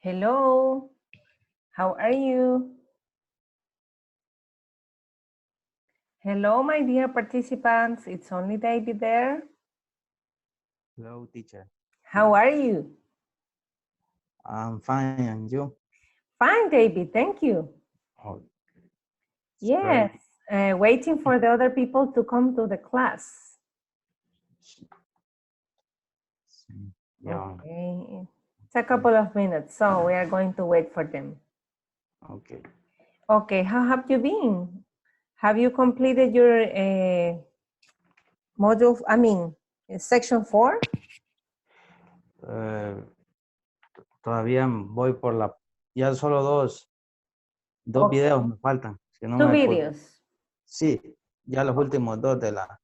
Hello, how are you? Hello, my dear participants. It's only David there. Hello, teacher. How are you? I'm fine, and you? Fine, David. Thank you. Oh, Yes, great. waiting for the other people to come to the class. Yeah, Okay. It's a couple of minutes, so we are going to wait for them. okay. Okay, how have you been? Have you completed your module, section 4? Eh, todavía voy por ya solo dos videos Okay. me faltan. Si no Two me videos. sí, ya los últimos dos de la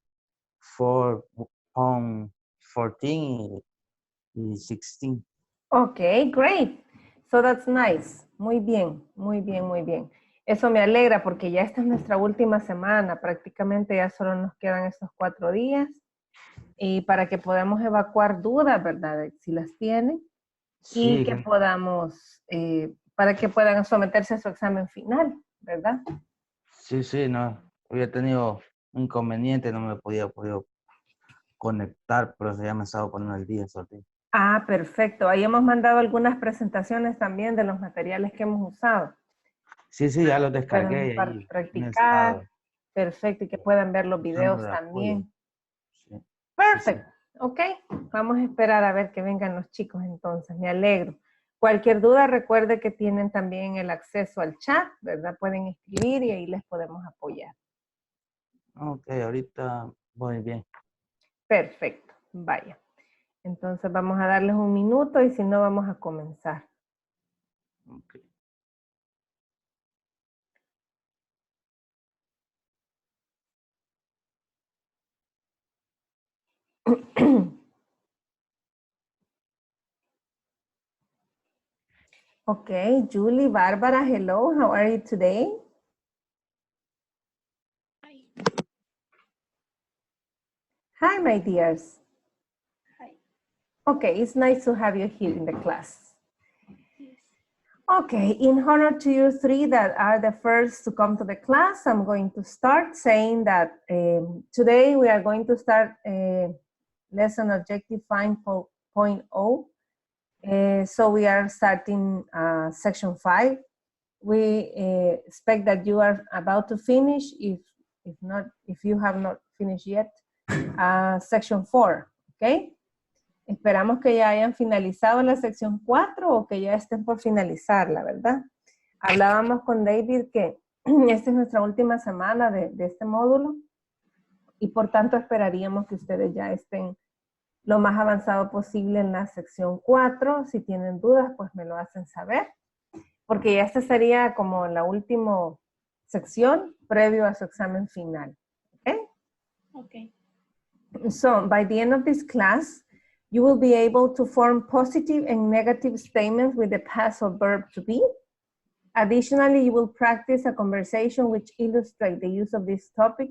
4.14 y 16. Okay, great. So that's nice. Muy bien, muy bien, muy bien. Eso me alegra porque ya esta es nuestra última semana. Prácticamente ya solo nos quedan estos 4 días. Y para que podamos evacuar dudas, ¿verdad? Si las tienen. Y Sí, que podamos, para que puedan someterse a su examen final, ¿verdad? sí, no. Había tenido un inconveniente, no me podido conectar, pero ya me estaba poniendo el día. Ah, perfecto. Ahí hemos mandado algunas presentaciones también de los materiales que hemos usado. Sí, ya los Para descargué y ahí me he practicar. estado Perfecto. Y que puedan ver los usando videos de apoyo. también. Sí. Perfecto. Ok. Vamos a esperar a ver que vengan los chicos entonces. Me alegro. Cualquier duda, recuerde que tienen también el acceso al chat, ¿verdad? Pueden escribir y ahí les podemos apoyar. Ok, ahorita voy bien. Perfecto. Vaya. Entonces vamos a darles un minuto y si no vamos a comenzar. Ok. Okay, Julie, Barbara, hello. How are you today? Hi. Hi, my dears. Hi. Okay, it's nice to have you here in the class. Yes. Okay, in honor to you three that are the first to come to the class, I'm going to start saying that today we are going to start lesson objective 5.0. So we are starting section 5. We expect that you are about to finish, if you have not finished yet, section 4, okay? Esperamos que ya hayan finalizado la sección 4 o que ya estén por finalizarla, ¿verdad? Hablábamos con David que esta es nuestra última semana de este módulo y por tanto esperaríamos que ustedes ya estén lo más avanzado posible en la sección 4. Si tienen dudas, pues me lo hacen saber, porque ya esta sería como la última sección previo a su examen final. ¿Okay? Okay. So, by the end of this class, you will be able to form positive and negative statements with the past of verb to be. Additionally, you will practice a conversation which illustrates the use of this topic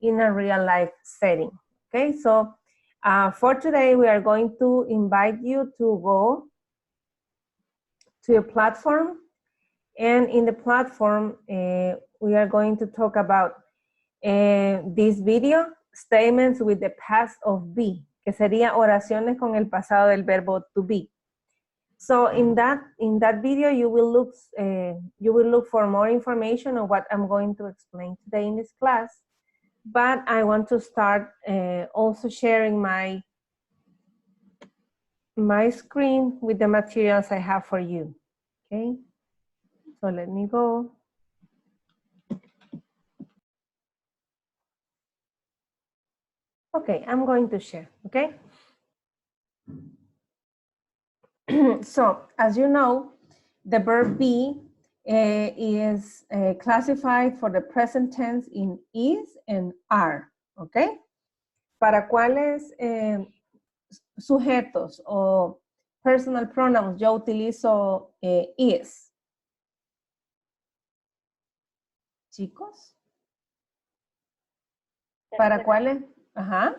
in a real life setting. Okay, so for today, we are going to invite you to go to your platform. And in the platform, we are going to talk about this video, statements with the past of be, que sería oraciones con el pasado del verbo to be. So in that video, you will look for more information on what I'm going to explain today in this class. But I want to start also sharing my screen with the materials I have for you. Okay. So let me go. Okay, I'm going to share. Okay. So, as you know, the verb be is classified for the present tense in is and are, ¿ok? ¿Para cuáles sujetos o personal pronouns yo utilizo is? Chicos. ¿Para cuáles? Ajá.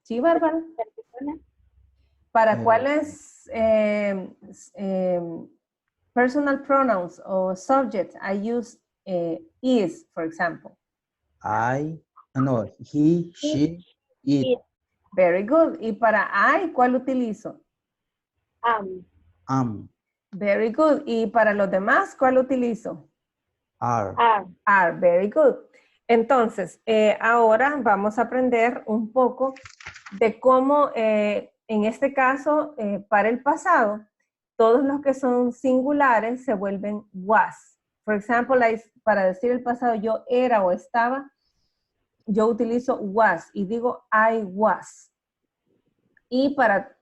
Sí, Bárbara. ¿Para cuáles personal pronouns or subjects, I use is, for example. No, he, she, it, Very good. Y para I, ¿cuál utilizo? Very good. Y para los demás, ¿cuál utilizo? are. Are. Very good. Entonces, ahora vamos a aprender un poco de cómo, en este caso, para el pasado, todos los que son singulares se vuelven was. Por ejemplo, para decir el pasado yo era o estaba, yo utilizo was y digo I was. Y para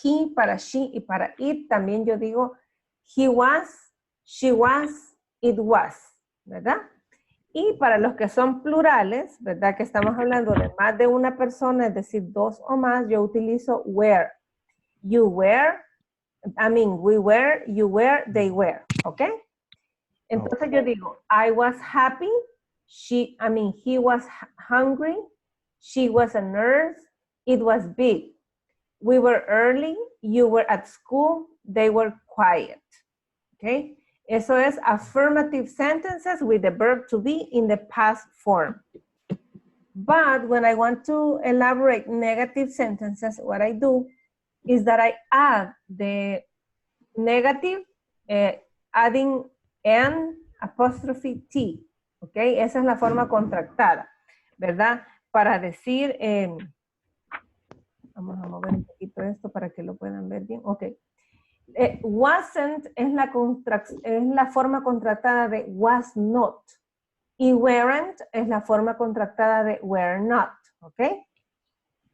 he, para she y para it también yo digo he was, she was, it was, ¿verdad? Y para los que son plurales, ¿verdad? Que estamos hablando de más de una persona, es decir, dos o más, yo utilizo were. You were, we were, you were, they were, ¿ok? Entonces yo digo, I was happy, he was hungry, she was a nurse, it was big. We were early, you were at school, they were quiet, ¿ok? Eso es affirmative sentences with the verb to be in the past form. But when I want to elaborate negative sentences, what I do is that I add the negative, adding N apostrophe T, ¿ok? Esa es la forma contractada, ¿verdad? Para decir, vamos a mover un poquito esto para que lo puedan ver bien, ok. Wasn't es la forma contractada de was not. Y weren't es la forma contractada de were not. ¿Ok?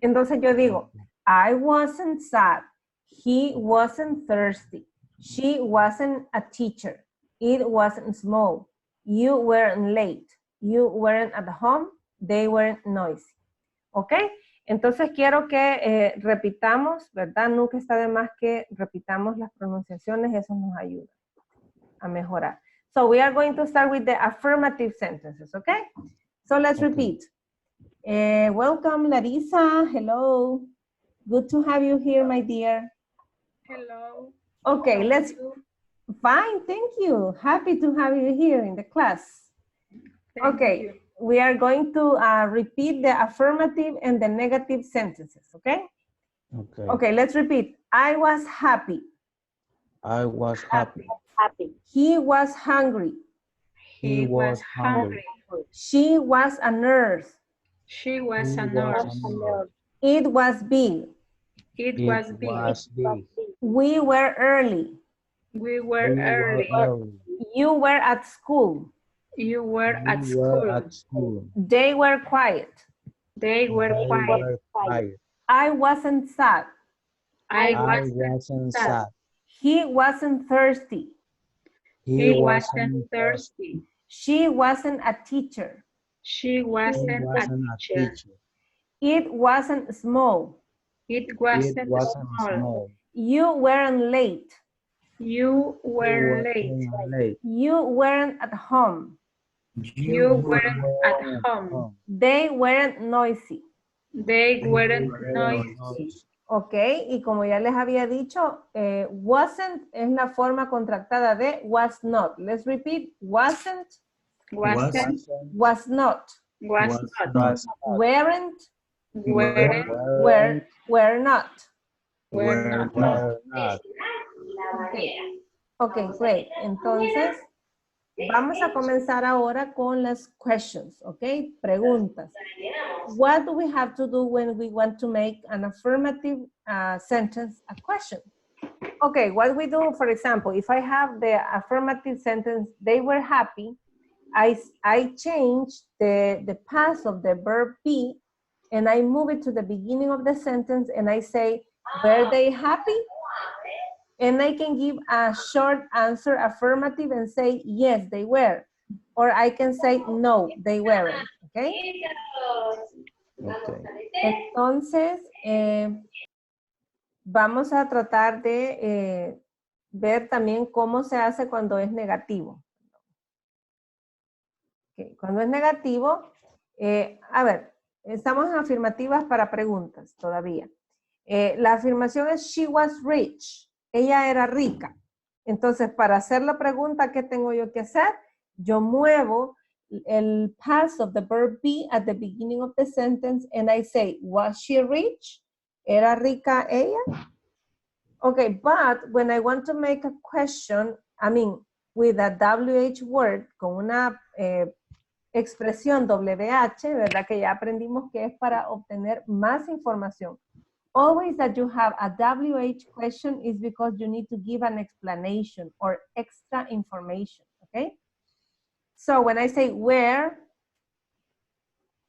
Entonces yo digo, I wasn't sad. He wasn't thirsty. She wasn't a teacher. It wasn't small. You weren't late. You weren't at home. They weren't noisy. ¿Ok? Entonces quiero que repitamos, ¿verdad? Nunca está de más que repitamos las pronunciaciones, eso nos ayuda a mejorar. So we are going to start with the affirmative sentences, okay? So let's repeat. Welcome, Larissa. Hello. Good to have you here, my dear. Hello. Okay, let's... Fine, thank you. Happy to have you here in the class. Okay. We are going to repeat the affirmative and the negative sentences, okay? Okay. Okay, let's repeat. I was happy. I was happy. He was hungry. He was hungry. She was a nurse. She was He a was nurse. a nurse. It was big. It It was big. was big. We were early. We were We were early. early. You were at school. You were We at were school. at school. They were quiet. They were They quiet. were quiet. I wasn't sad. I I wasn't wasn't sad. sad. He wasn't thirsty. He wasn't thirsty. She wasn't a teacher. She He wasn't a wasn't a teacher. teacher. It wasn't small. It It wasn't wasn't small. small. You weren't late. You You were late. weren't late. You weren't at home. You weren't at home. They weren't noisy. They weren't noisy. Ok, y como ya les había dicho, wasn't es la forma contractada de was not. Let's repeat. Wasn't, Wasn't, was not, was not, weren't, weren't, were not. were not. Were not. Ok, great. Entonces, vamos a comenzar ahora con las questions, ok? Preguntas. What do we have to do when we want to make an affirmative sentence a question? Okay, what we do, for example, if I have the affirmative sentence, they were happy, I change the past of the verb be, and I move it to the beginning of the sentence, and I say, were they happy? And I can give a short answer, affirmative, and say, yes, they were. Or I can say, no, they weren't, okay? Okay. Entonces, vamos a tratar de ver también cómo se hace cuando es negativo. Okay. Cuando es negativo, a ver, estamos en afirmativas para preguntas todavía. La afirmación es she was rich. Ella era rica. Entonces, para hacer la pregunta, ¿qué tengo yo que hacer? Yo muevo el past of the verb be at the beginning of the sentence and I say, was she rich? ¿Era rica ella? Okay, but when I want to make a question, I mean, with a WH word, con una expresión WH, ¿verdad? Que ya aprendimos que es para obtener más información. Always that you have a WH question is because you need to give an explanation or extra information, okay? So when I say where,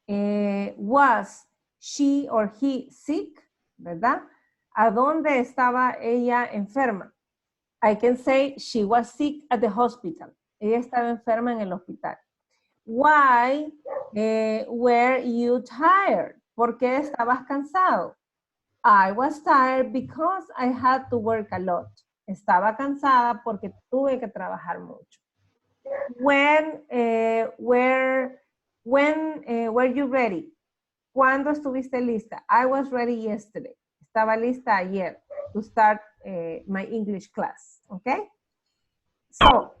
was she or he sick, ¿verdad? ¿A dónde estaba ella enferma? I can say she was sick at the hospital. Ella estaba enferma en el hospital. Why were you tired? ¿Por qué estabas cansado? I was tired because I had to work a lot. Estaba cansada porque tuve que trabajar mucho. When were you ready? ¿Cuándo estuviste lista? I was ready yesterday. Estaba lista ayer to start my English class, okay? So,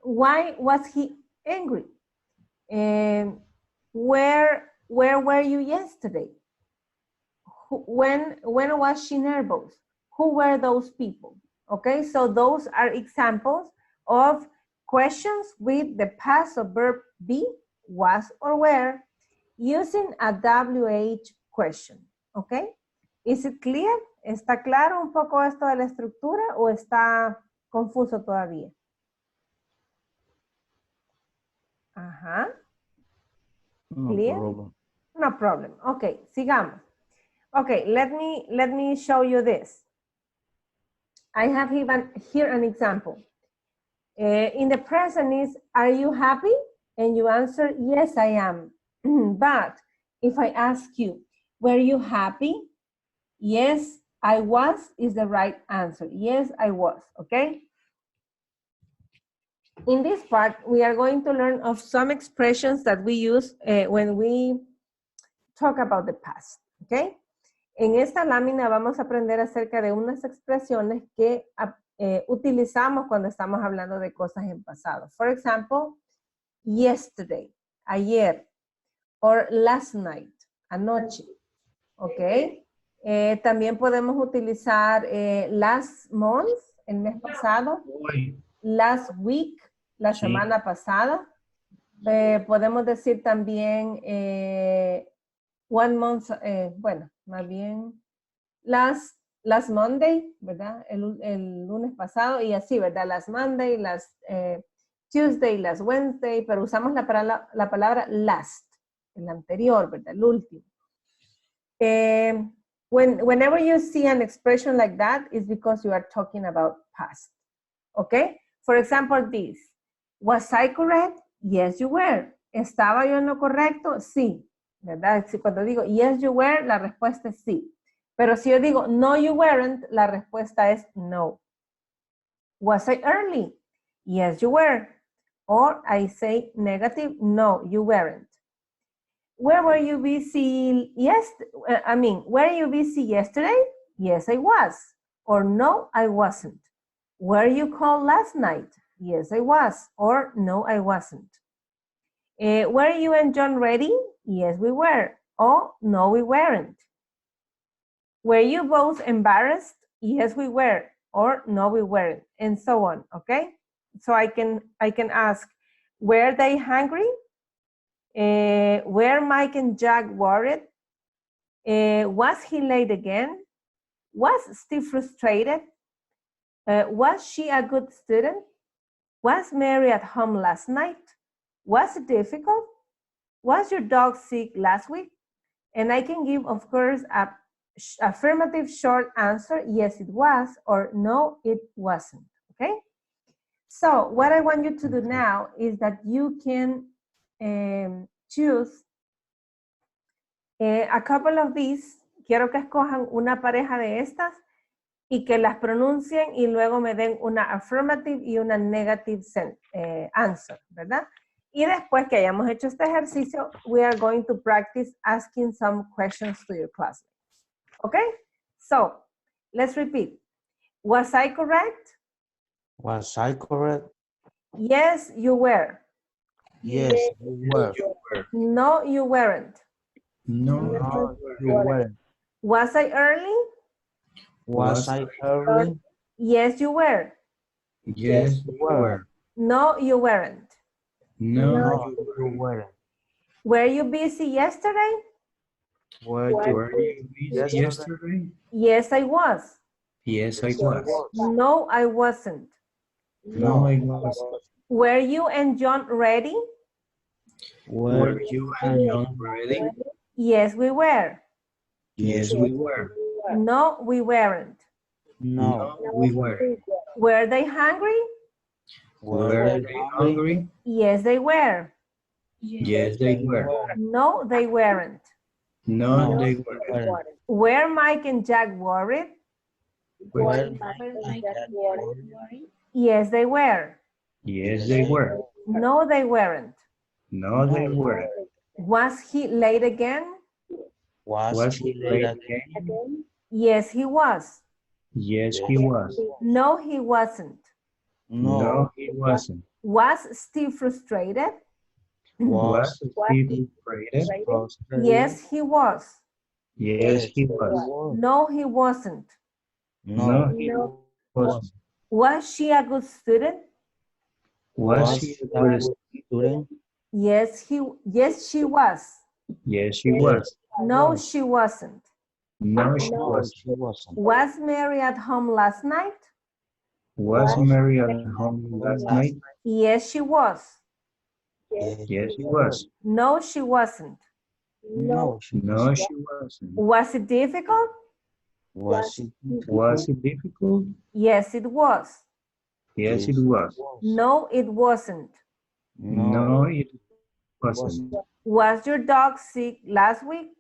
why was he angry? Where were you yesterday? When was she nervous? Who were those people? Okay, so those are examples of questions with the past of verb be, was, or were, using a WH question, okay? Is it clear? ¿Está claro un poco esto de la estructura o está confuso todavía? Ajá. No Clear? problem. No problem. Okay, sigamos. Okay, let me show you this. I have here an example. In the present is, are you happy? And you answer, yes, I am. But if I ask you, were you happy? Yes, I was is the right answer. Yes, I was, okay? In this part, we are going to learn of some expressions that we use when we talk about the past, okay? En esta lámina vamos a aprender acerca de unas expresiones que utilizamos cuando estamos hablando de cosas en pasado. For example, yesterday, ayer, or last night, anoche, ¿ok? También podemos utilizar last month, el mes pasado, last week, la semana pasada. Podemos decir también one month, bueno, más bien last Monday, ¿verdad? El lunes pasado y así, ¿verdad? Last Monday, last Tuesday, last Wednesday, pero usamos la palabra last, el anterior, ¿verdad? El último. Whenever you see an expression like that, it's because you are talking about past, okay? For example, this, was I correct? Yes, you were. ¿Estaba yo en lo correcto? Sí, ¿verdad? Si cuando digo yes, you were, la respuesta es sí. Pero si yo digo no, you weren't, la respuesta es no. Was I early? Yes, you were. Or I say negative, no, you weren't. Where were you busy were you busy yesterday? Yes, I was. Or no, I wasn't. Were you called last night? Yes, I was. Or no, I wasn't. Were you and John ready? Yes, we were. Oh, no, we weren't. Were you both embarrassed? Yes, we were. Or no, we weren't. And so on, okay? So I can ask, were they hungry? Were Mike and Jack worried? Was he late again? Was Steve frustrated? Was she a good student? Was Mary at home last night? Was it difficult? Was your dog sick last week? And I can give, of course, a affirmative short answer, yes, it was, or no, it wasn't, okay? So what I want you to do now is that you can choose a couple of these. Quiero que escojan una pareja de estas y que las pronuncien y luego me den una affirmative y una negative answer, ¿verdad? Y después que hayamos hecho este ejercicio, we are going to practice asking some questions to your classmates. Okay? So, let's repeat. Was I correct? Was I correct? Yes, you were. Yes, you were. No, you weren't. No, No, you weren't. Was I early? Was I early? Yes, you were. yes, You you were. No, you weren't. No, No, you you weren't. weren't. Were you busy yesterday? Were you Were you busy yesterday? Yes, I was. Yes, I Yes, I was. No, I wasn't. No, I was. Were you and John ready? Were you and John ready? Yes, we were. Yes, we were. No, we weren't. No. No, we were. Were they hungry? Were they hungry? Yes, they were. Yes, they were. No, they weren't. No, they were. weren't. Were Mike and Jack worried? Were Yes, they were. Yes, they were. No, they weren't. No, they weren't. Was he late again? Was he he late late again? Yes, he was. Yes, he was. No, he wasn't. No. No, he wasn't. Was Steve frustrated? Was Steve afraid? Yes, he was. Yes, he was. No, he wasn't. No, he wasn't. Was she a good student? Was he a good student? Yes, she was. Yes, she was. No, she wasn't. No, she was. She wasn't. Was Mary at home last night? Was Mary at home last night? Yes, she was. Yes, she was. No, she wasn't. No, she No, she wasn't. Was it difficult? was it. Was it difficult? Yes, it was. Yes, it was. No, it wasn't. No, it wasn't. Was your dog sick last week?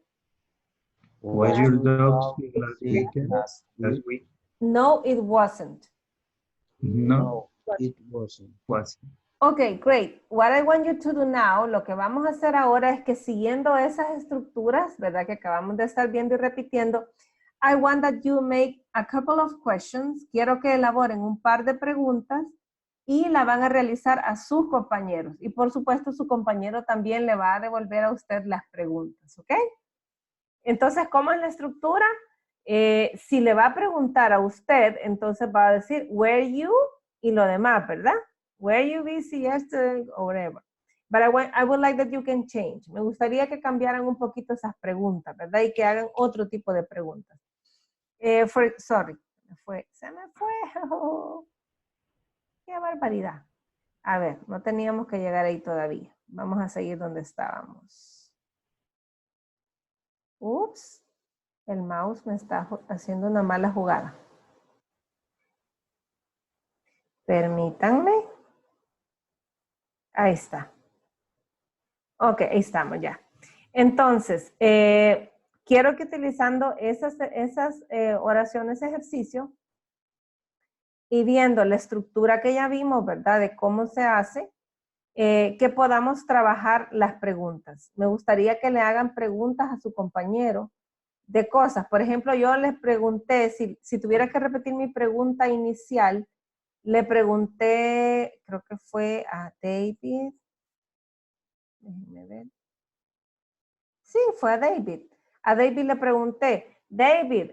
Was your dog sick last weekend? Last week? No, it wasn't. No, it wasn't. wasn't. Okay, great. What I want you to do now, lo que vamos a hacer ahora es que siguiendo esas estructuras, ¿verdad? Que acabamos de estar viendo y repitiendo, I want that you make a couple of questions. Quiero que elaboren un par de preguntas y la van a realizar a sus compañeros. Y por supuesto, su compañero también le va a devolver a usted las preguntas, ¿ok? Entonces, ¿cómo es la estructura? Si le va a preguntar a usted, entonces va a decir, were you? Y lo demás, ¿verdad? Were you busy yesterday or whatever. But I would like that you can change. Me gustaría que cambiaran un poquito esas preguntas, ¿verdad? Y que hagan otro tipo de preguntas. Sorry, se me fue. Oh, qué barbaridad. A ver, no teníamos que llegar ahí todavía. Vamos a seguir donde estábamos. Ups, el mouse me está haciendo una mala jugada. Permítanme. Ahí está. Ok, ahí estamos ya. Entonces, quiero que utilizando esas oraciones ejercicio y viendo la estructura que ya vimos, ¿verdad? De cómo se hace, que podamos trabajar las preguntas. Me gustaría que le hagan preguntas a su compañero de cosas. Por ejemplo, yo les pregunté, si tuviera que repetir mi pregunta inicial, le pregunté, creo que fue a David. Déjenme ver. Sí, fue a David. A David le pregunté, David,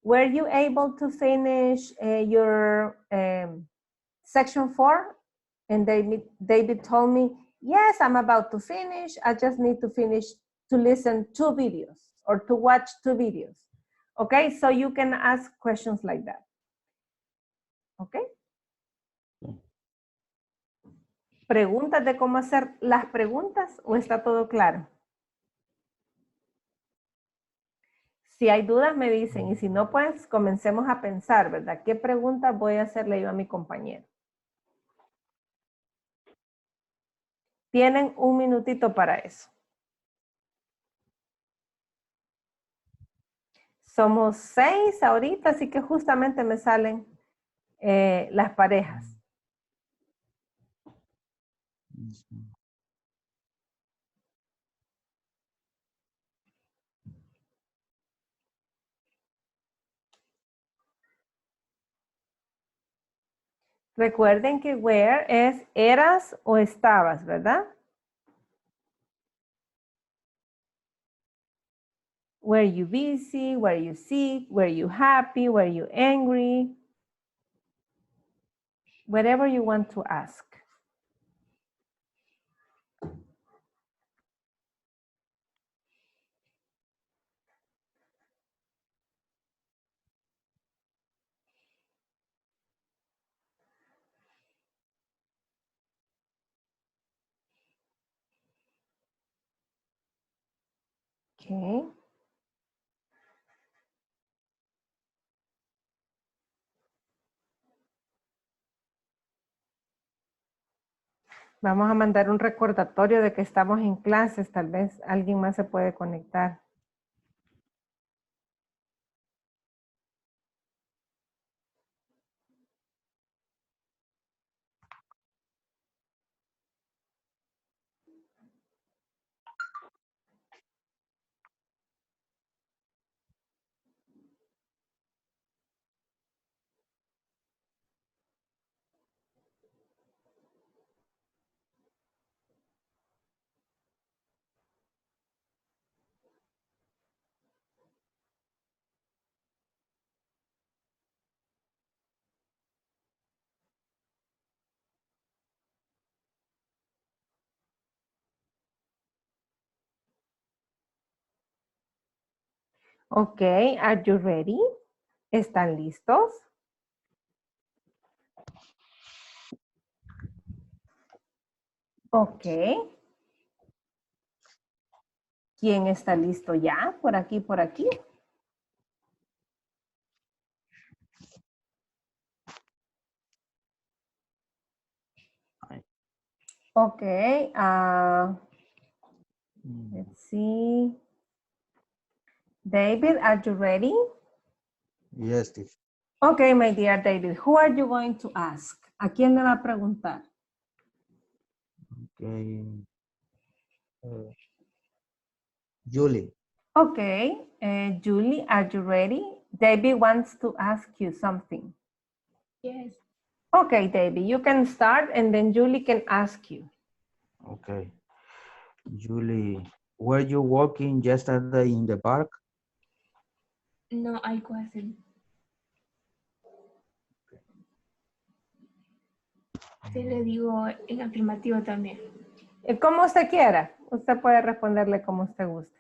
were you able to finish your section 4? And David told me, yes, I'm about to finish. I just need to finish to listen 2 videos or to watch 2 videos. Okay, so you can ask questions like that. Okay. ¿Preguntas de cómo hacer las preguntas o está todo claro? Si hay dudas me dicen y si no, pues comencemos a pensar, ¿verdad? ¿Qué preguntas voy a hacerle yo a mi compañero? Tienen un minutito para eso. Somos 6 ahorita, así que justamente me salen las parejas. Recuerden que were es eras o estabas, ¿verdad? Were you busy? Were you sick? Were you happy? Were you angry? Whatever you want to ask. Okay. Vamos a mandar un recordatorio de que estamos en clases. Tal vez alguien más se puede conectar. Okay, are you ready? ¿Están listos? Ok. ¿Quién está listo ya? Por aquí, por aquí. Ok. Let's see. David, are you ready? Yes, teacher. Okay, my dear David, who are you going to ask? ¿A quién le va a preguntar? Okay. Julie. Okay, Julie, are you ready? David wants to ask you something. Yes. Okay, David, you can start and then Julie can ask you. Okay. Julie, were you walking yesterday in the park? No, I wasn't. Se le digo en afirmativo también. Como usted quiera. Usted puede responderle como usted guste.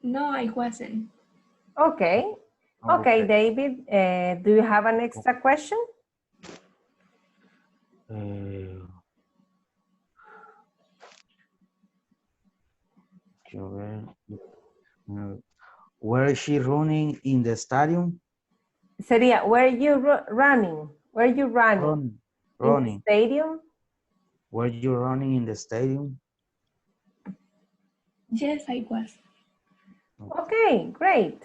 No, I wasn't. Okay. Okay, David, do you have an extra question? Were she running in the stadium? Sería, were you running? Were you running? In the Running. stadium? Were you running in the stadium? Yes, I was. Okay, great.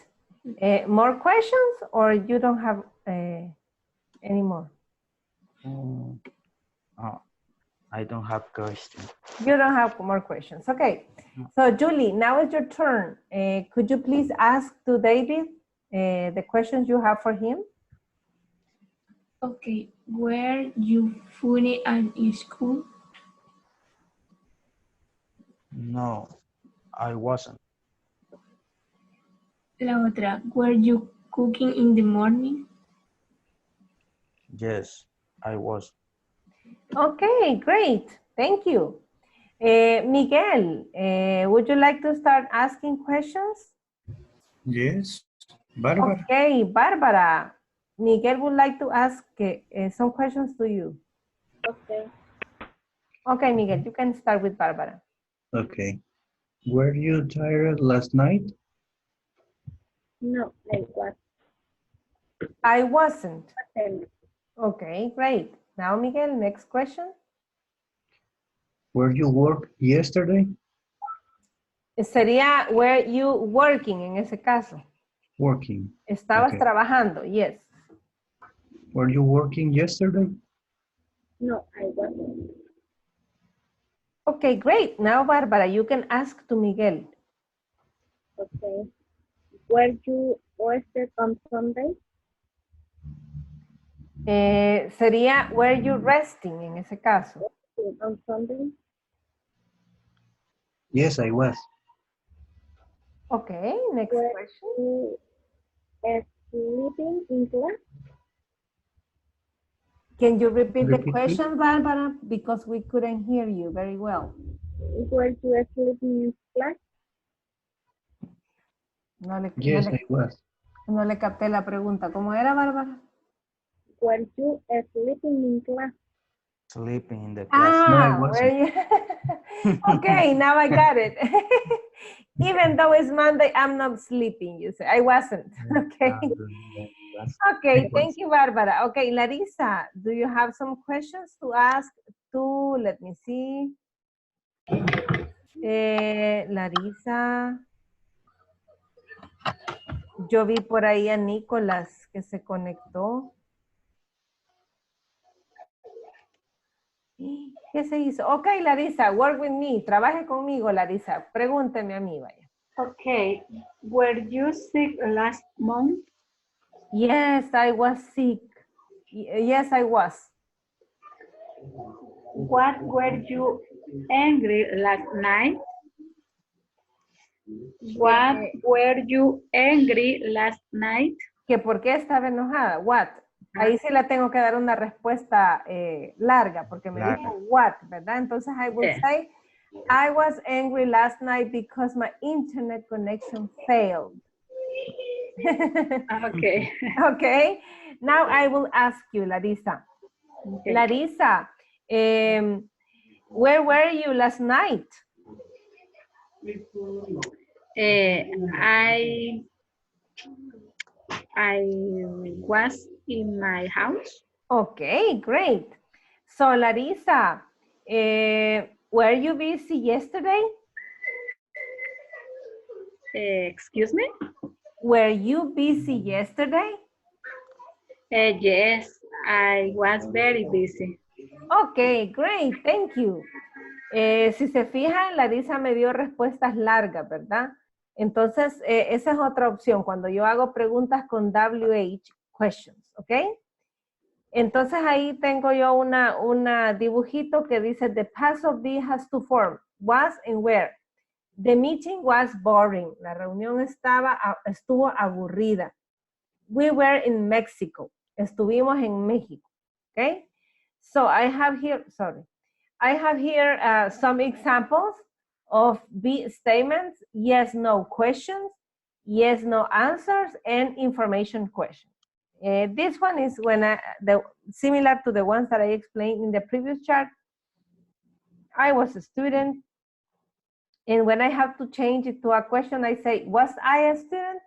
More questions or you don't have any more? Oh, I don't have question. You don't have more questions. Okay. So Julie, now it's your turn. Could you please ask to David the questions you have for him? Okay, were you funny in school? No, I wasn't. La otra, were you cooking in the morning? Yes, I was. Okay, great. Thank you. Miguel, would you like to start asking questions? Yes, Barbara. Okay, Barbara. Miguel would like to ask some questions to you. Okay. Okay, Miguel, you can start with Barbara. Okay. Were you tired last night? No, I wasn't. I wasn't. Okay, great. Now, Miguel, next question. Were you work yesterday? Sería, were you working en ese caso? Working. Estabas Okay. trabajando, yes. Were you working yesterday? No, I wasn't. Okay, great. Now, Barbara, you can ask to Miguel. Okay. Were you oyster on Sunday? Sería, were you resting en ese caso? On Sunday. Yes, I was. Okay, next Were question. you sleeping in class? Can you repeat the Repeat, question, Barbara? Because we couldn't hear you very well. Were you sleeping in class? Yes, I was. No le capté la pregunta. ¿Cómo era, Bárbara? Were you sleeping in class? Sleeping in the class. No, I Ah, wasn't. where you... Okay, now I got it. Even though it's Monday, I'm not sleeping, you say. I wasn't. Okay. Okay, thank you, Barbara. Okay, Larissa, do you have some questions to ask to, let me see. Larissa. Yo vi por ahí a Nicolás que se conectó. ¿Qué se hizo? Ok, Larissa, work with me. Trabaje conmigo, Larissa. Pregúnteme a mí, vaya. Okay. Were you sick last month? Yes, I was sick. Yes, I was. What were you angry last night? What were you angry last night? ¿Que por qué estaba enojada? What? Ahí sí la tengo que dar una respuesta larga, porque me dijo what, ¿verdad? Entonces I will say, I was angry last night because my internet connection failed. Okay. Okay, now I will ask you, Larissa. Okay. Larissa, where were you last night? I was in my house. Okay, great. So, Larissa, were you busy yesterday? Excuse me? Were you busy yesterday? Yes, I was very busy. Okay, great, thank you. Si se fijan, Larissa me dio respuestas largas, ¿verdad? Entonces, esa es otra opción, cuando yo hago preguntas con WH, questions, ¿ok? Entonces ahí tengo yo una dibujito que dice, the past of be has two forms, was and were. The meeting was boring. La reunión estuvo aburrida. We were in Mexico. Estuvimos en México, ¿ok? So I have here, some examples of be statements, yes, no questions, yes, no answers, and information questions. This one is similar to the ones that I explained in the previous chart. I was a student, and when I have to change it to a question, I say, was I a student?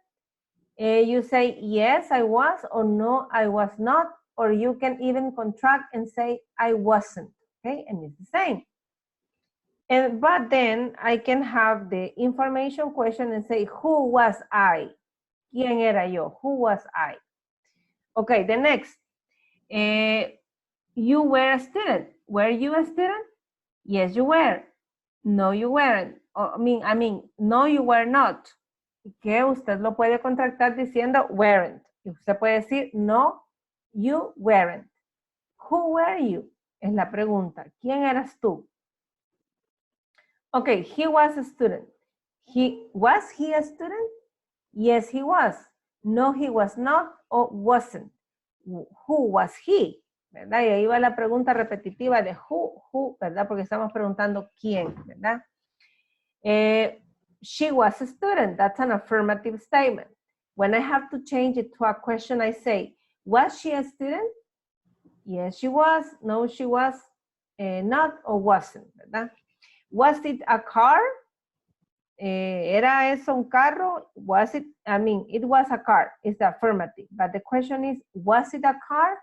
You say, yes, I was, or no, I was not, or you can even contract and say, I wasn't, okay? And it's the same. But then I can have the information question and say, who was I? ¿Quién era yo? Who was I? Okay, the next. You were a student. Were you a student? Yes, you were. No, you weren't. I mean, no, you were not. Que usted lo puede contractar diciendo weren't. Y usted puede decir, no, you weren't. Who were you? Es la pregunta. ¿Quién eras tú? Okay, he was a student. Was he a student? Yes, he was. No, he was not or wasn't. Who was he? ¿Verdad? Y ahí va la pregunta repetitiva de who, ¿verdad? Porque estamos preguntando quién, ¿verdad? She was a student. That's an affirmative statement. When I have to change it to a question, I say, was she a student? Yes, she was. No, she was not or wasn't, ¿verdad? Was it a car? ¿Era eso un carro? Was it, it was a car. It's the affirmative. But the question is, was it a car?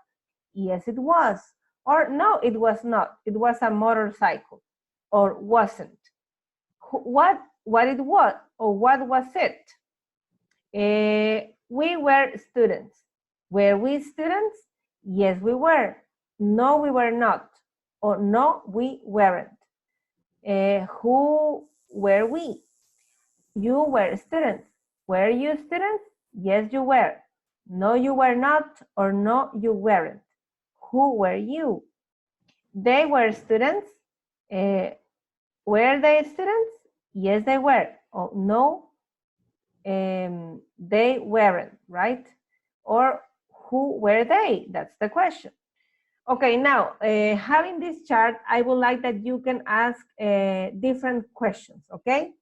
Yes, it was. Or no, it was not. It was a motorcycle. Or wasn't. What it was, or what was it? We were students. Were we students? Yes, we were. No, we were not. Or no, we weren't. Who were we? You were students. Were you students? Yes, you were. No, you were not, or no, you weren't. who were you? They were students. Were they students? Yes, they were. Oh, no, they weren't, right? Or who were they? That's the question. Okay, now, having this chart, I would like that you can ask different questions, okay?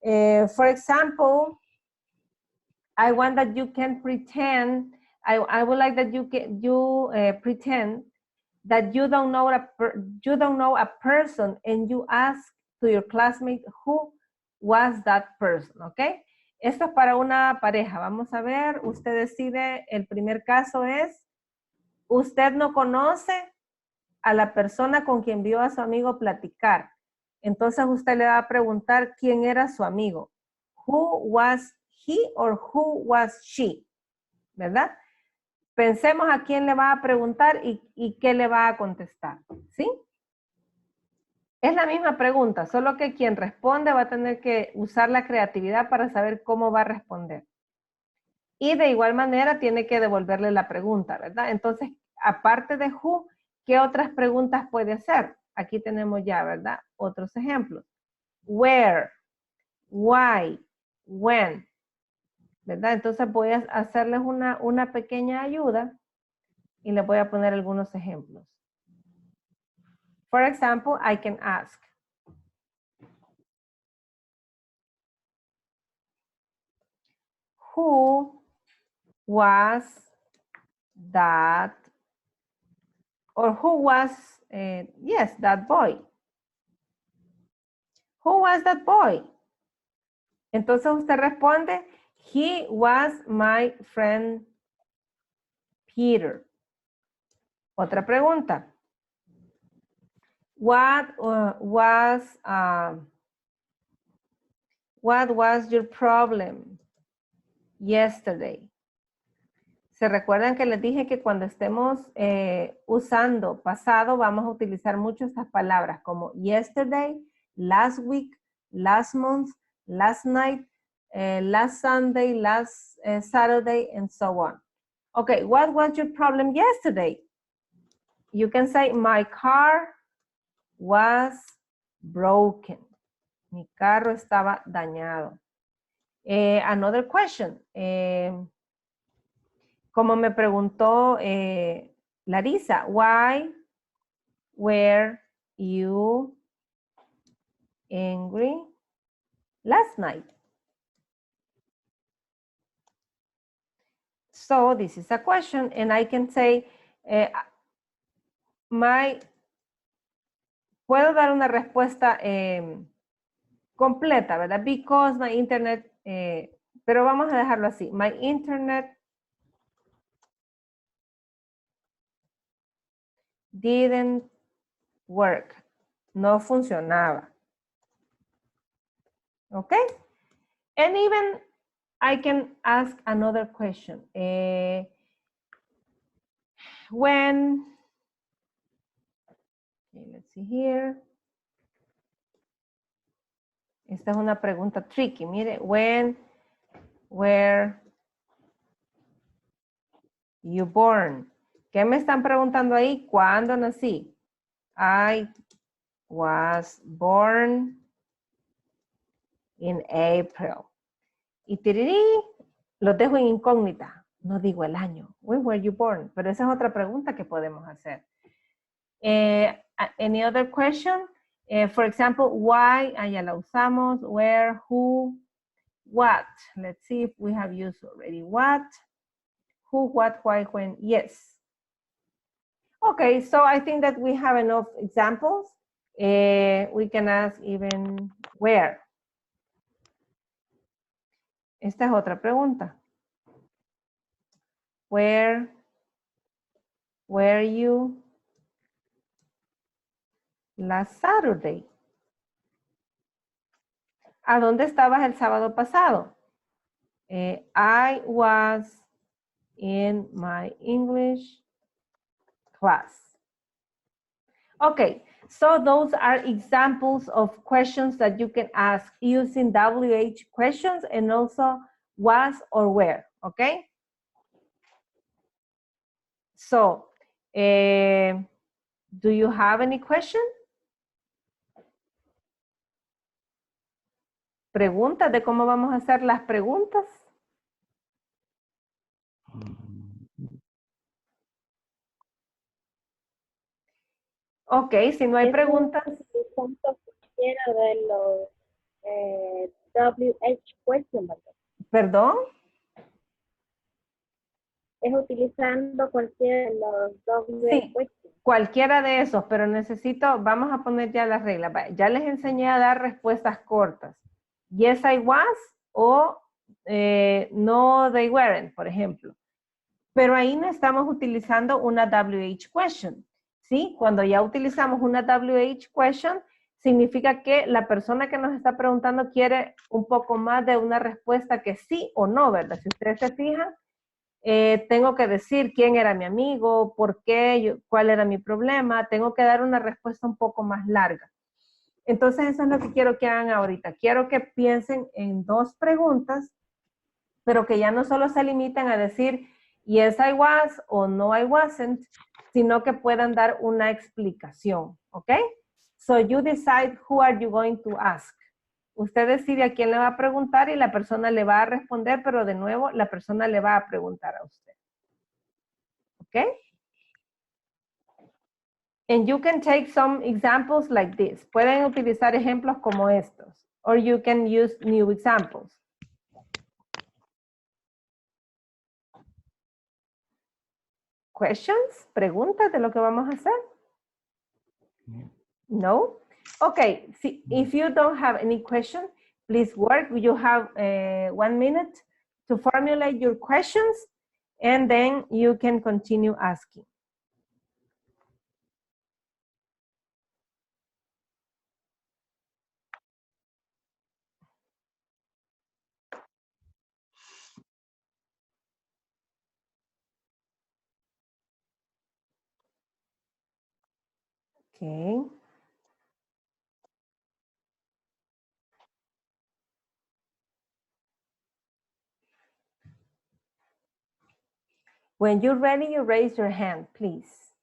For example, I want that you can pretend, I would like that you pretend that you don't know a person and you ask to your classmate who was that person, ¿ok? Esto es para una pareja. Vamos a ver, usted decide, el primer caso es, usted no conoce a la persona con quien vio a su amigo platicar. Entonces usted le va a preguntar quién era su amigo. Who was he or who was she? ¿Verdad? Pensemos a quién le va a preguntar y qué le va a contestar, ¿sí? Es la misma pregunta, solo que quien responde va a tener que usar la creatividad para saber cómo va a responder. Y de igual manera tiene que devolverle la pregunta, ¿verdad? Entonces, aparte de who, ¿qué otras preguntas puede hacer? Aquí tenemos ya, ¿verdad? Otros ejemplos. Where, why, when, ¿verdad? Entonces voy a hacerles una pequeña ayuda y les voy a poner algunos ejemplos. For example, I can ask, who was that, or who was, yes, that boy? Who was that boy? Entonces usted responde, he was my friend Peter. Otra pregunta. What was your problem yesterday? ¿Se recuerdan que les dije que cuando estemos usando pasado vamos a utilizar mucho estas palabras como yesterday, last week, last month, last night, last Sunday, last Saturday, and so on. Okay, what was your problem yesterday? You can say, my car was broken. Mi carro estaba dañado. Another question. Como me preguntó Larisa, why were you angry last night? So this is a question, and I can say, puedo dar una respuesta completa, ¿verdad? Because my internet, pero vamos a dejarlo así. My internet didn't work. No funcionaba. Okay? And even I can ask another question. When, okay, let's see here. Esta es una pregunta tricky. Mire, when were you born? ¿Qué me están preguntando ahí? ¿Cuándo nací? I was born in April. Y tirirí, lo dejo en incógnita. No digo el año. When were you born? Pero esa es otra pregunta que podemos hacer. Any other question? For example, why, ya la usamos. Where, who, what. Let's see if we have used already. What, who, what, why, when. Yes. Okay, so I think that we have enough examples. We can ask even where. Esta es otra pregunta. Where were you last Saturday? ¿A dónde estabas el sábado pasado? I was in my English class. Okay, so those are examples of questions that you can ask using WH questions and also was or where, okay? So, Do you have any question? ¿Preguntas de cómo vamos a hacer las preguntas? Ok, si no hay preguntas. Utilizando cualquiera de los WH question, ¿verdad? ¿Perdón? Es utilizando cualquiera de los WH Sí, question. cualquiera de esos, pero vamos a poner ya las reglas. Ya les enseñé a dar respuestas cortas. Yes, I was o no, they weren't, por ejemplo. Pero ahí no estamos utilizando una WH question, ¿sí? Cuando ya utilizamos una WH question, significa que la persona que nos está preguntando quiere un poco más de una respuesta que sí o no, ¿verdad? Si ustedes se fijan, tengo que decir quién era mi amigo, por qué, cuál era mi problema, tengo que dar una respuesta un poco más larga. Entonces eso es lo que quiero que hagan ahorita. Quiero que piensen en 2 preguntas, pero que ya no solo se limitan a decir yes I was o no I wasn't, sino que puedan dar una explicación, ¿ok? So you decide who are you going to ask. Usted decide a quién le va a preguntar y la persona le va a responder, pero de nuevo la persona le va a preguntar a usted. ¿Ok? And you can take some examples like this. Pueden utilizar ejemplos como estos. Or you can use new examples. Questions? ¿Preguntas de lo que vamos a hacer? No? Okay, see, if you don't have any question, please work. You have 1 minute to formulate your questions and then you can continue asking. Okay. When you're ready, you raise your hand, please.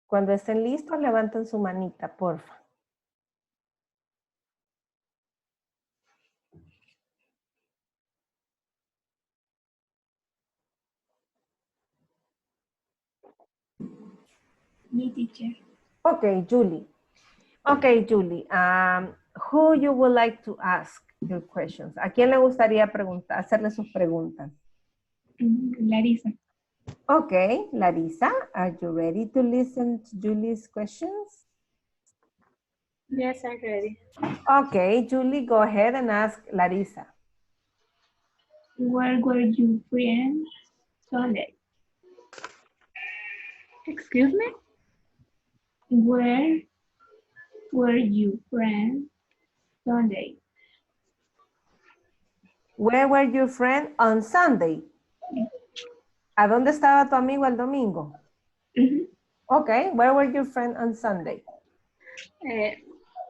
Cuando estén listos, levanten su manita, porfa. Me, teacher. Okay, Julie. Okay, Julie. Who you would like to ask your questions? ¿A quién le gustaría hacerle sus preguntas? Larissa. Okay, Larissa, are you ready to listen to Julie's questions? Yes, I'm ready. Okay, Julie, go ahead and ask Larissa. Where were you friends Sunday? Excuse me? Where were you friends Sunday? Where were your friends on Sunday? ¿A dónde estaba tu amigo el domingo? Okay, where were your friends on Sunday?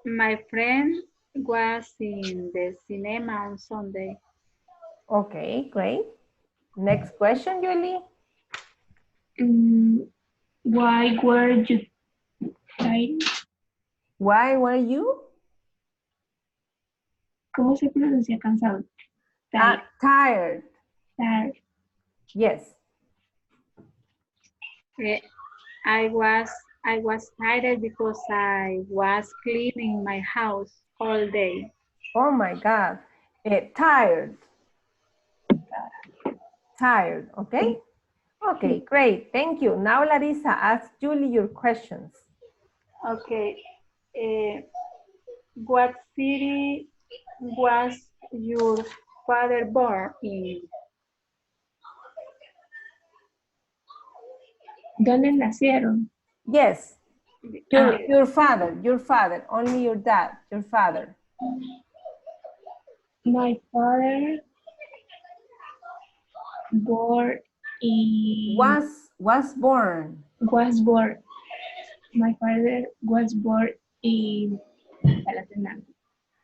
My friend was in the cinema on Sunday. Okay, great. Next question, Julie. Why were you tired? Why were you? ¿Cómo se pronuncia cansado? Tired. Tired. Tired. Yes. I was tired because I was cleaning my house all day. Oh my God. Tired. Tired, okay? Okay, great. Thank you. Now, Larissa, ask Julie your questions. Okay. What city was your father born in? ¿Dónde nacieron? Yes. Your father, only your dad, your father. My father born in... Was born. Was born. My father was born in Chalatenango.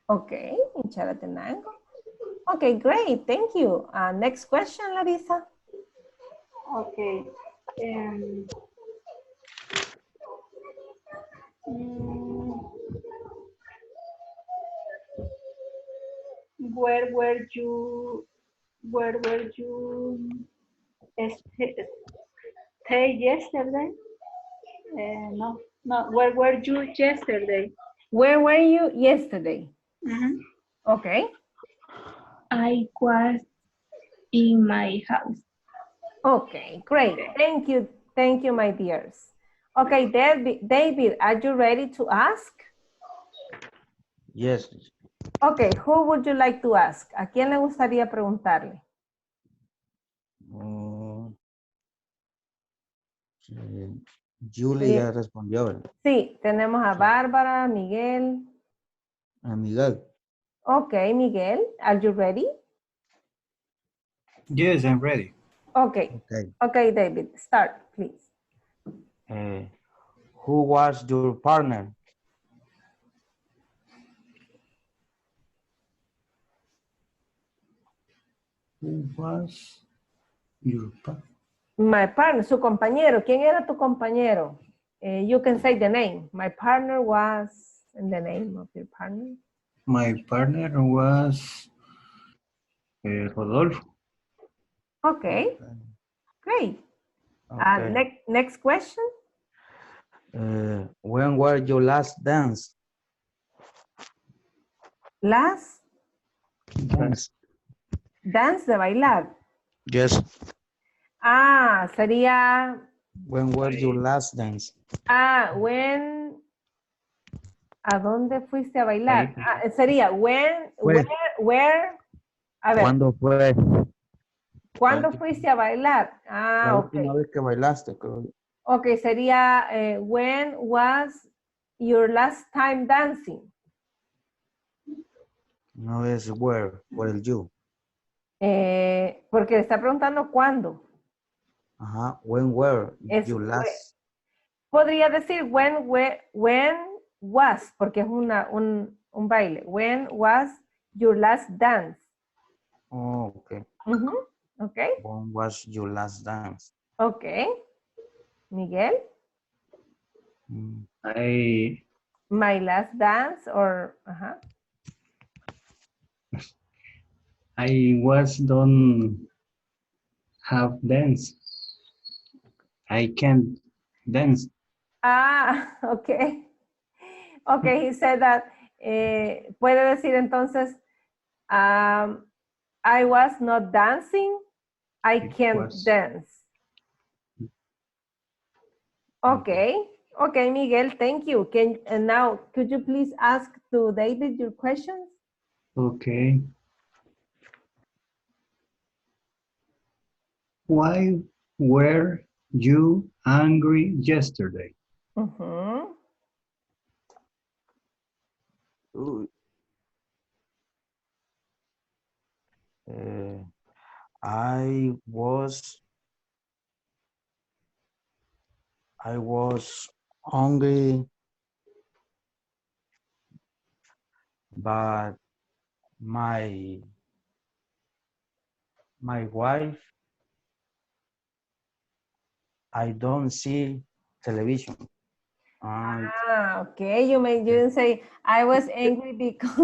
Okay, in Chalatenango. Okay, great. Thank you. Next question, Larissa. Okay. Um, mm, where were you? Where were you stay yesterday? No, no. Where were you yesterday? Where were you yesterday? Mhm. Okay. I was in my house. Okay, great. Thank you. Thank you, my dears. Okay, David, are you ready to ask? Yes. Okay, who would you like to ask? ¿A quién le gustaría preguntarle? Mm, Julie ya respondió, ¿verdad? Sí, tenemos a Bárbara, Miguel. A Miguel. Okay, Miguel, are you ready? Yes, I'm ready. Okay. Okay. Okay, David, start, please. Who was your partner? Who was your partner? My partner, su compañero. ¿Quién era tu compañero? You can say the name. My partner was, and the name of your partner. My partner was Rodolfo. Okay, great. Okay. Next question. When were your last dance? Last Dance. dance de bailar. Yes. Ah, sería, When were your last dance? when, ¿a dónde fuiste a bailar? Ahí. Sería, when, Pues. where, a ver, ¿Cuándo fue ¿cuándo fuiste a bailar? la Ok. última vez que bailaste? Creo. Ok, sería, when was your last time dancing? No es where, por el you. Porque le está preguntando cuándo. Ajá. When were Es your last? Podría decir when was, porque es un baile. When was your last dance? Oh, okay. Ok, When was your last dance? ok. Miguel, Mm. my last dance or, I was don't have dance. I can't dance. ok. Ok, he said that, puede decir entonces, I was not dancing, I can't Was. dance. Okay, okay, Miguel, thank you. And now, could you please ask to David your questions? Okay. Why were you angry yesterday? Ooh. I was hungry, but my wife, I don't see television. Okay, you didn't say I was angry because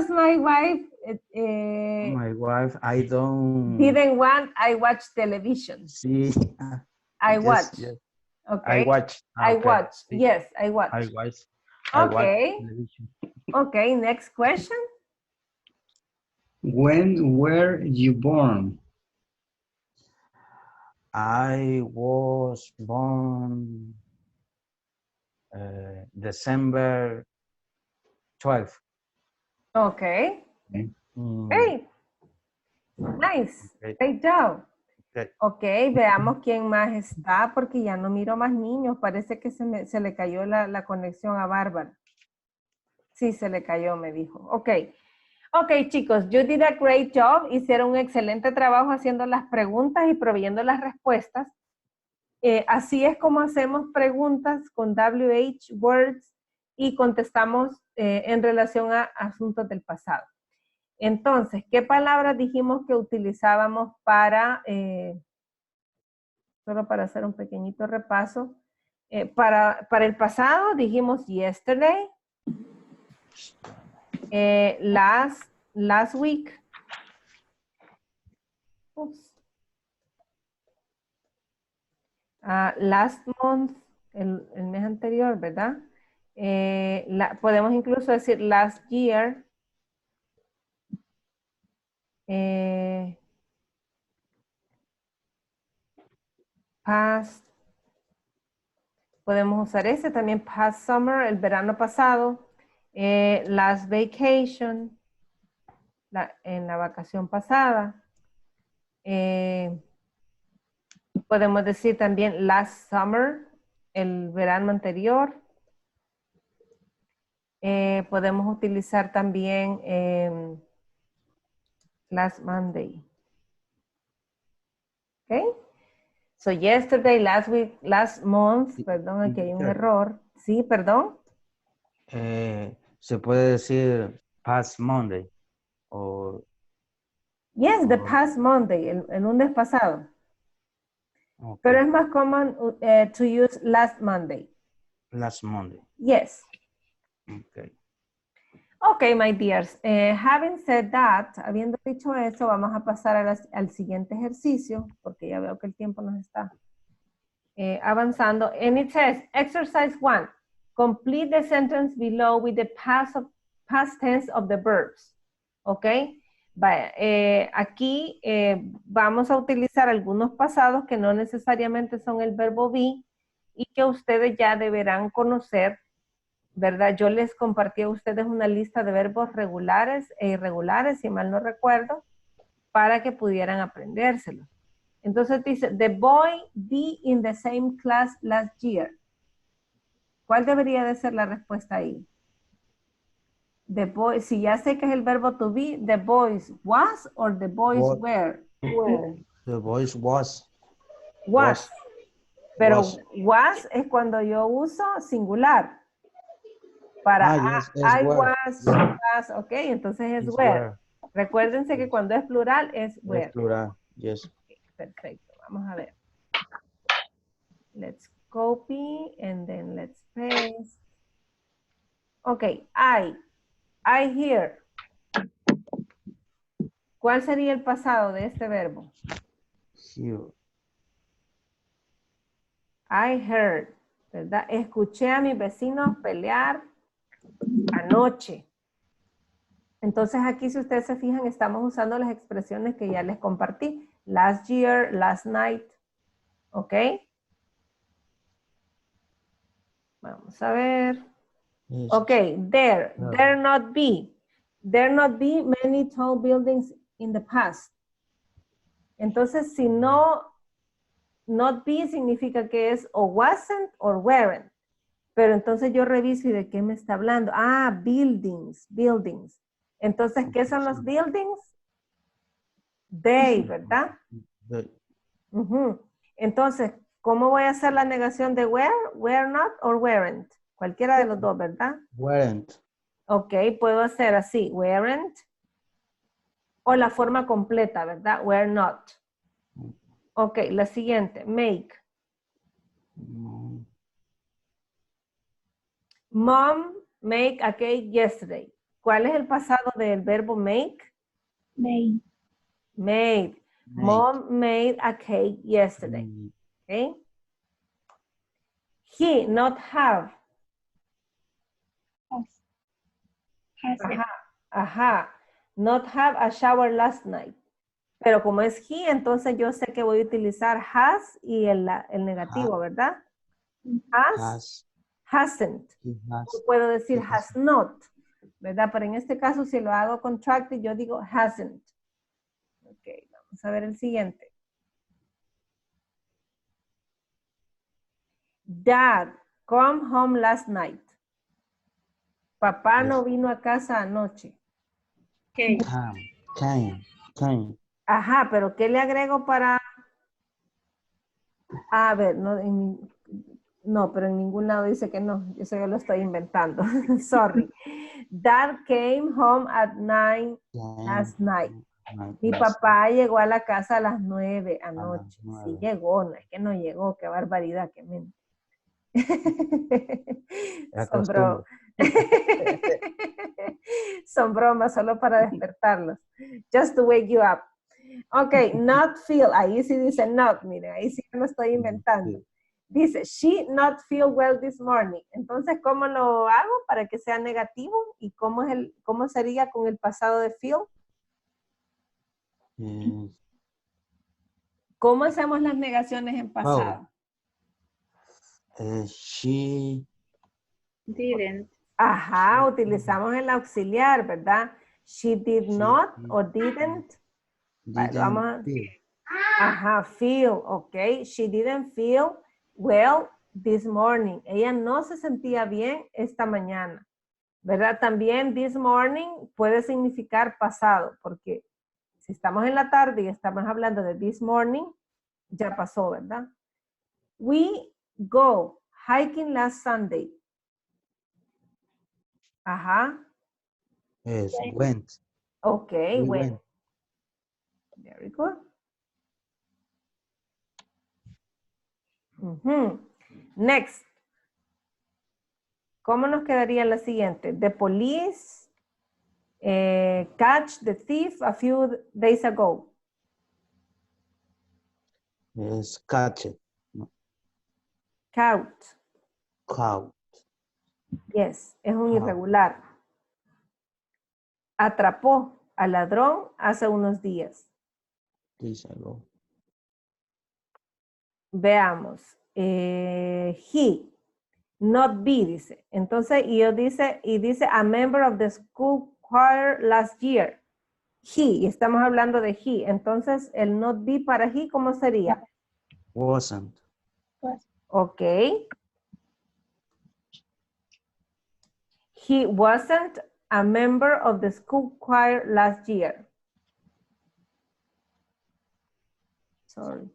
my wife My wife, I don't didn't want I watch television. see. I watch. Yes. Okay. I watch. I Okay. watch. Sí. Yes, I watch. I watch. Okay. Television. Okay, next question. When were you born? I was born December 12th. Okay. Okay. Great. Nice. Okay. Great job. Okay. Ok, veamos quién más está, porque ya no miro más niños. Parece que se le cayó la conexión a Bárbara. Sí, se le cayó, me dijo. Ok. Ok, chicos, you did a great job. Hicieron un excelente trabajo haciendo las preguntas y proveyendo las respuestas. Así es como hacemos preguntas con WH words y contestamos en relación a asuntos del pasado. Entonces, ¿qué palabras dijimos que utilizábamos para solo para hacer un pequeñito repaso. Para el pasado dijimos yesterday, last week, last month, el mes anterior, ¿verdad? Podemos incluso decir last year, past, podemos usar ese también, past summer, el verano pasado, last vacation, en la vacación pasada. Podemos decir también last summer, el verano anterior. Podemos utilizar también last Monday. Okay. So yesterday, last week, last month, perdón, aquí hay un error. Sí, perdón. Se puede decir past Monday o Yes, the past Monday, el lunes pasado. okay. Pero es más común to use last Monday. Last Monday. Yes. Okay. Okay, my dears. Having said that, habiendo dicho eso, vamos a pasar al siguiente ejercicio, porque ya veo que el tiempo nos está avanzando. And it says, exercise 1, complete the sentence below with the past tense of the verbs. Okay. Aquí vamos a utilizar algunos pasados que no necesariamente son el verbo be y que ustedes ya deberán conocer, ¿verdad? Yo les compartí a ustedes una lista de verbos regulares e irregulares, si mal no recuerdo, para que pudieran aprendérselo. Entonces dice, the boy be in the same class last year. ¿Cuál debería de ser la respuesta ahí? The boy, si ya sé que es el verbo to be, the boys was or the boys were. The voice was. Was. Pero Was. es cuando yo uso singular. Para Yes, I were. was, she was, ok, entonces es were. Recuérdense que cuando es plural es were. Es plural, yes. Perfecto, vamos a ver. Let's copy and then let's paste. Ok, I hear. ¿Cuál sería el pasado de este verbo? Hear. I heard, ¿verdad? Escuché a mis vecinos pelear anoche. Entonces aquí, si ustedes se fijan, estamos usando las expresiones que ya les compartí. Last year, last night. ¿Ok? Vamos a ver. Yes. Ok, there not be. There not be many tall buildings in the past. Entonces, si no, not be significa que es o wasn't or weren't. Pero entonces yo reviso y de qué me está hablando. Ah, buildings. Entonces, ¿qué son los buildings? They, ¿verdad? They. Entonces, ¿cómo voy a hacer la negación de were not or weren't? Cualquiera de los dos, ¿verdad? Weren't. Ok, puedo hacer así, weren't. O la forma completa, ¿verdad? Were not. Ok, la siguiente, make. Mom make a cake yesterday. ¿Cuál es el pasado del verbo make? Made. Made. Mom made a cake yesterday. Okay. He not have. Has. Ajá. Not have a shower last night. Pero como es he, entonces yo sé que voy a utilizar has y el negativo, ¿verdad? Has. Hasn't. Puedo decir has not, ¿verdad? Pero en este caso, si lo hago contracted, yo digo hasn't. Ok, vamos a ver el siguiente. Dad, come home last night. Papá no vino a casa anoche. Okay. Came. Ajá, pero ¿qué le agrego para...? A ver, no, pero en ningún lado dice que no. Eso yo lo estoy inventando. Sorry. Dad came home at 9 last night. Mi papá llegó a la casa a las 9 las anoche. Sí 9. llegó, no es que no llegó, qué barbaridad, qué mente. Era Son costumbre. Son bromas solo para despertarlos. Just to wake you up. Ok, not feel. Ahí sí dice not, miren, ahí sí no estoy inventando. Dice, she not feel well this morning. Entonces, ¿cómo lo hago para que sea negativo? ¿Y cómo sería con el pasado de feel? ¿Cómo hacemos las negaciones en pasado? She Didn't. Ajá, utilizamos el auxiliar, ¿verdad? She did not o didn't. Vale, didn't vamos a... feel. Ajá, feel, ok. She didn't feel well this morning. Ella no se sentía bien esta mañana, ¿verdad? También this morning puede significar pasado, porque si estamos en la tarde y estamos hablando de this morning, ya pasó, ¿verdad? We go hiking last Sunday. Ajá. Yes, went. Ok, We went. Very good. Next. ¿Cómo nos quedaría la siguiente? The police catch the thief a few days ago. Yes, catch it. Caught. Cow. Yes, es un Caught. irregular. Atrapó al ladrón hace unos días. Days ago. Veamos. He. Not be, dice. Entonces, y dice a member of the school choir last year. He, y estamos hablando de he. Entonces, el not be para he, ¿cómo sería? Wasn't. Ok. He wasn't a member of the school choir last year. Sorry.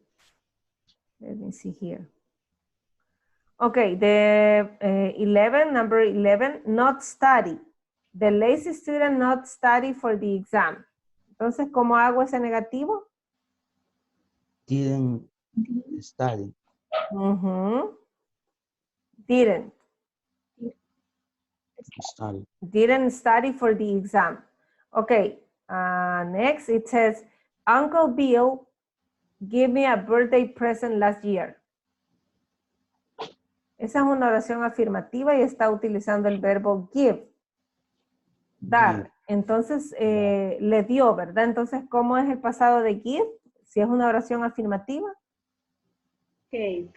Let me see here. Okay, the 11, number 11, not study. The lazy student not study for the exam. Entonces, ¿cómo hago ese negativo? Didn't study. Didn't. Study. Didn't study for the exam. Okay, next it says, Uncle Bill gave me a birthday present last year. Esa es una oración afirmativa y está utilizando el verbo give. Dar. Give. Entonces, le dio, ¿verdad? Entonces, ¿cómo es el pasado de give? Si es una oración afirmativa. Gave.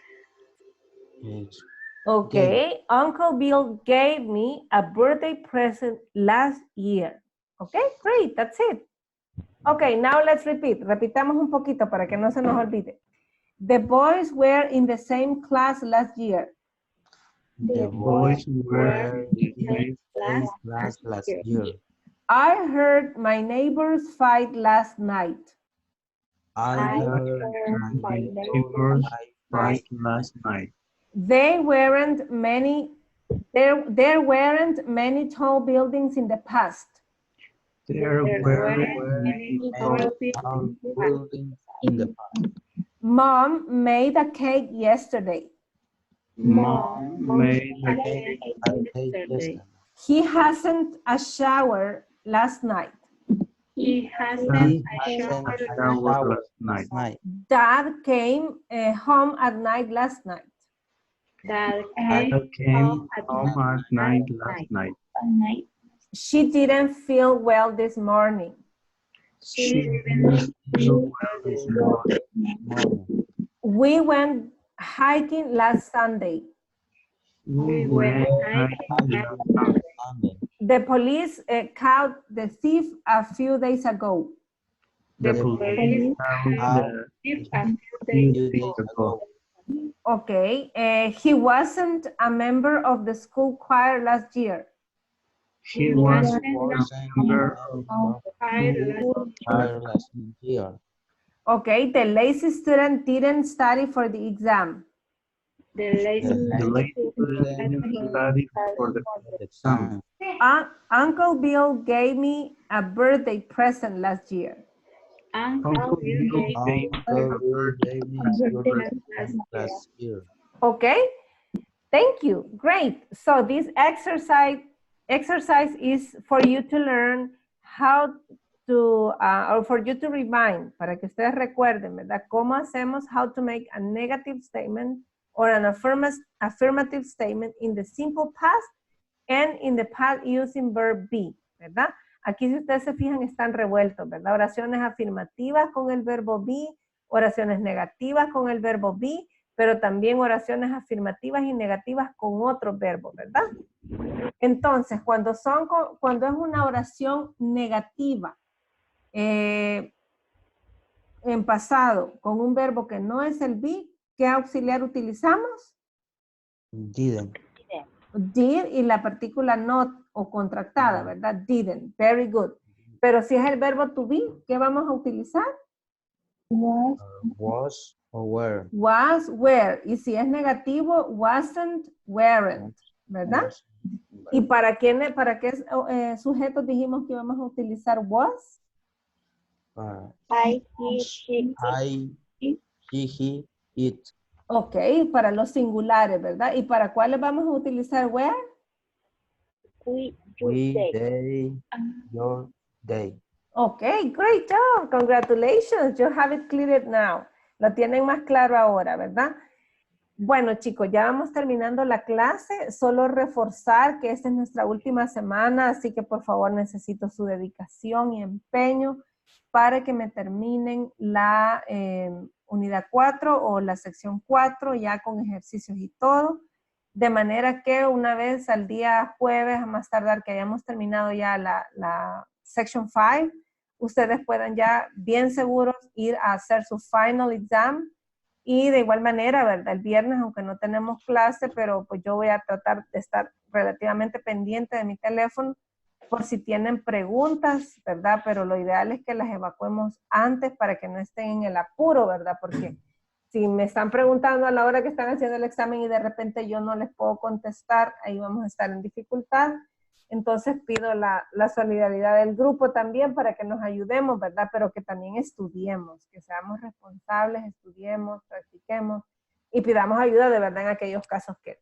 Yes. Okay, Uncle Bill gave me a birthday present last year. Okay, great, that's it. Okay, now let's repeat. Repitamos un poquito para que no se nos olvide. The boys were in the same class last year. The boys were in the same class last year. I heard my neighbors fight last night. I heard My neighbors fight last night. There weren't many tall buildings in the past. There were many tall buildings in the past. Mom made a cake yesterday. Mom made a cake. Yesterday. He hasn't a shower last night. He hasn't He a shower A shower last night. Dad came home at night last night. that I came came home at night last night. She didn't feel well this morning. She didn't feel well this morning. We went hiking last Sunday. We went hiking last Sunday. The police caught the thief a few days ago. The police found the thief a few days ago. Okay, he wasn't a member of the school choir last year. He was a member of Choir last year. Okay, the lazy student didn't study for the exam. the lazy the lady didn't study for the exam. Uncle Bill gave me a birthday present last year. Uncle Bill gave Uncle Bill gave me your birthday last year. Okay, thank you. Great. So this exercise is for you to learn how to, or for you to remind, para que ustedes recuerden, ¿verdad? Cómo hacemos, how to make a negative statement or an affirmative statement in the simple past and in the past using verb be, ¿verdad? Aquí si ustedes se fijan están revueltos, ¿verdad? Oraciones afirmativas con el verbo be, oraciones negativas con el verbo be, pero también oraciones afirmativas y negativas con otros verbos, ¿verdad? Entonces, cuando es una oración negativa, en pasado, con un verbo que no es el be, ¿qué auxiliar utilizamos? Didn't. Did y la partícula not o contractada, ¿verdad? Didn't. Very good. Pero si es el verbo to be, ¿qué vamos a utilizar? Was or were. Was, were. Y si es negativo, wasn't, weren't, ¿verdad? ¿Y para qué sujetos dijimos que íbamos a utilizar was? I, he, she, I, he, it. Ok, para los singulares, ¿verdad? ¿Y para cuáles vamos a utilizar where? we, you, We, they. they, your, they. Ok, great job. Congratulations. You have it cleared now. Lo tienen más claro ahora, ¿verdad? Bueno, chicos, ya vamos terminando la clase. Solo reforzar que esta es nuestra última semana, así que por favor necesito su dedicación y empeño para que me terminen la unidad 4 o la sección 4 ya con ejercicios y todo. De manera que una vez al día jueves, a más tardar que hayamos terminado ya la section 5, ustedes puedan ya bien seguros ir a hacer su final exam. Y de igual manera, ¿verdad? El viernes, aunque no tenemos clase, pero pues yo voy a tratar de estar relativamente pendiente de mi teléfono por si tienen preguntas, ¿verdad? Pero lo ideal es que las evacuemos antes para que no estén en el apuro, ¿verdad? Porque si me están preguntando a la hora que están haciendo el examen y de repente yo no les puedo contestar, ahí vamos a estar en dificultad. Entonces pido la solidaridad del grupo también para que nos ayudemos, ¿verdad? Pero que también estudiemos, que seamos responsables, estudiemos, practiquemos y pidamos ayuda de verdad en aquellos casos que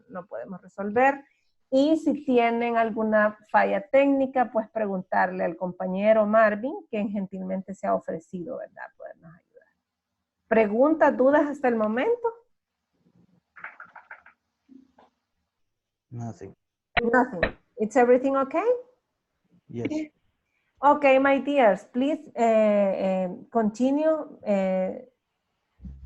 no podemos resolver. Y si tienen alguna falla técnica, pues preguntarle al compañero Marvin, quien gentilmente se ha ofrecido, ¿verdad? Podernos ayudar. ¿Preguntas, dudas hasta el momento? Nothing. Nothing. It's everything okay? Yes. Okay, my dears, please continue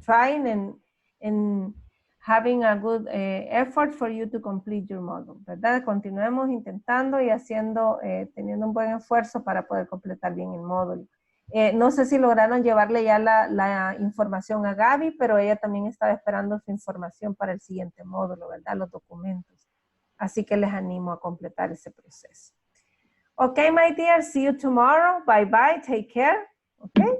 trying and having a good effort for you to complete your module, ¿verdad? Continuemos intentando y haciendo, teniendo un buen esfuerzo para poder completar bien el módulo. No sé si lograron llevarle ya la información a Gaby, pero ella también estaba esperando su información para el siguiente módulo, ¿verdad? Los documentos. Así que les animo a completar ese proceso. Okay, my dear, see you tomorrow. Bye-bye, take care. Okay?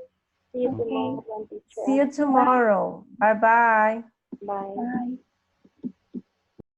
See you tomorrow, teacher. See you tomorrow. Bye-bye. Bye. Bye.